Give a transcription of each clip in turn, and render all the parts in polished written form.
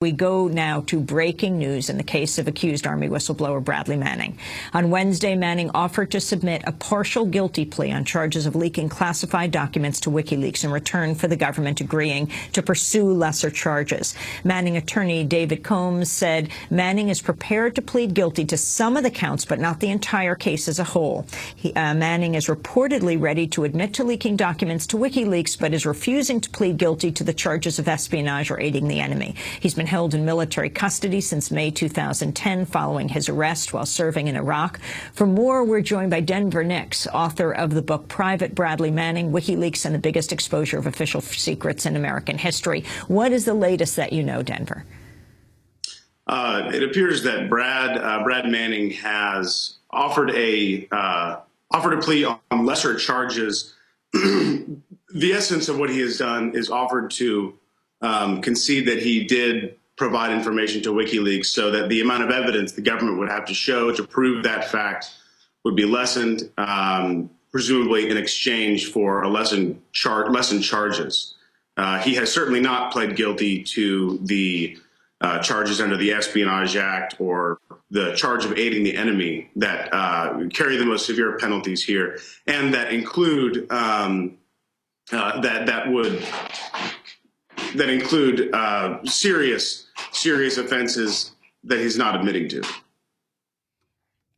We go now to breaking news in the case of accused Army whistleblower Bradley Manning. On Wednesday, Manning offered to submit a partial guilty plea on charges of leaking classified documents to WikiLeaks in return for the government agreeing to pursue lesser charges. Manning attorney David Coombs said Manning is prepared to plead guilty to some of the counts, but not the entire case as a whole. Manning is reportedly ready to admit to leaking documents to WikiLeaks, but is refusing to plead guilty to the charges of espionage or aiding the enemy. He's been held in military custody since May 2010 following his arrest while serving in Iraq. For more, we're joined by Denver Nix, author of the book Private Bradley Manning, WikiLeaks and the Biggest Exposure of Official Secrets in American History. What is the latest that you know, Denver? It appears that Brad Manning has offered a plea on lesser charges. The essence of what he has done is offered to concede that he did provide information to WikiLeaks so that the amount of evidence the government would have to show to prove that fact would be lessened, presumably in exchange for a lessened charges. He has certainly not pled guilty to the charges under the Espionage Act or the charge of aiding the enemy that carry the most severe penalties here, and that include serious offenses that he's not admitting to.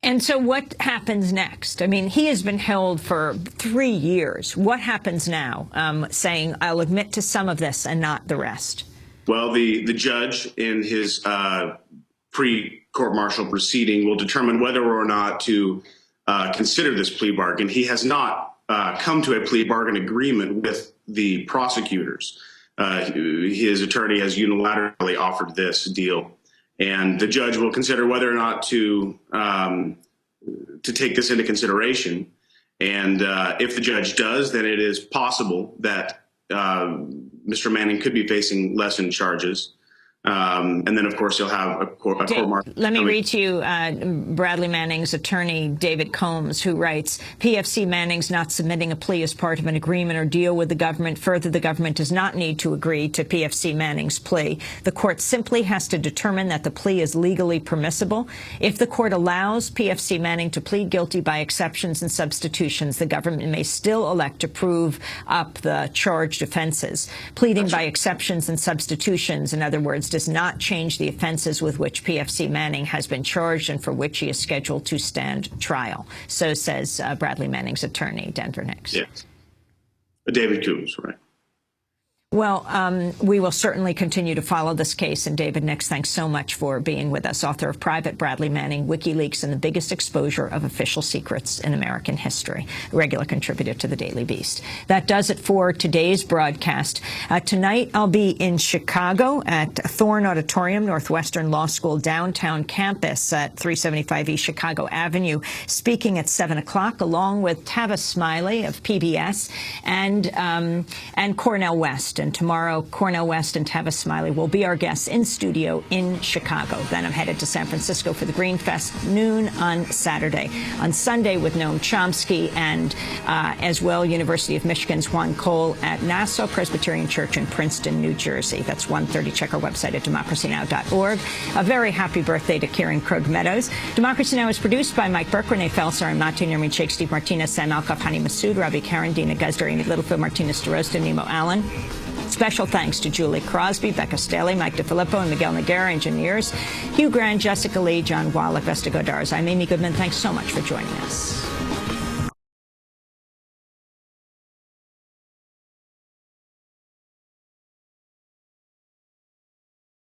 And so what happens next? I mean, he has been held for 3 years. What happens now, saying, I'll admit to some of this and not the rest? Well, the judge in his pre-court-martial proceeding will determine whether or not to consider this plea bargain. He has not come to a plea bargain agreement with the prosecutors. His attorney has unilaterally offered this deal, and the judge will consider whether or not to take this into consideration. And if the judge does, then it is possible that Mr. Manning could be facing lessened charges. And then, of course, he'll have a court-martial. Let me read to you Bradley Manning's attorney, David Coombs, who writes, PFC Manning's not submitting a plea as part of an agreement or deal with the government. Further, the government does not need to agree to PFC Manning's plea. The court simply has to determine that the plea is legally permissible. If the court allows PFC Manning to plead guilty by exceptions and substitutions, the government may still elect to prove up the charged offenses. Pleading by exceptions and substitutions, in other words, does not change the offenses with which PFC Manning has been charged and for which he is scheduled to stand trial. So says Bradley Manning's attorney, Denver Nix. Yes. David Coombs, right. Well, we will certainly continue to follow this case. And David Nix, thanks so much for being with us, author of Private Bradley Manning, WikiLeaks and the Biggest Exposure of Official Secrets in American History, a regular contributor to the Daily Beast. That does it for today's broadcast. Tonight, I'll be in Chicago at Thorne Auditorium, Northwestern Law School downtown campus at 375 East Chicago Avenue, speaking at 7 o'clock, along with Tavis Smiley of PBS and Cornel West. And tomorrow, Cornel West and Tavis Smiley will be our guests in studio in Chicago. Then I'm headed to San Francisco for the Green Fest, noon on Saturday. On Sunday with Noam Chomsky and as well University of Michigan's Juan Cole at Nassau Presbyterian Church in Princeton, New Jersey. That's 1:30. Check our website at democracynow.org. A very happy birthday to Karen Krug Meadows. Democracy Now! Is produced by Mike Burke, Renee Felser, and Martin Nermin Sheikh, Steve Martinez, Sam Alkoff, Hani Massoud, Robbie Karen, Dina Guzder, Amy Littlefield, Martinez DeRosta, Nemo Allen. Special thanks to Julie Crosby, Becca Staley, Mike DeFilippo, and Miguel Noguera, engineers, Hugh Grant, Jessica Lee, John Wallach, Vesta Godars. I'm Amy Goodman. Thanks so much for joining us.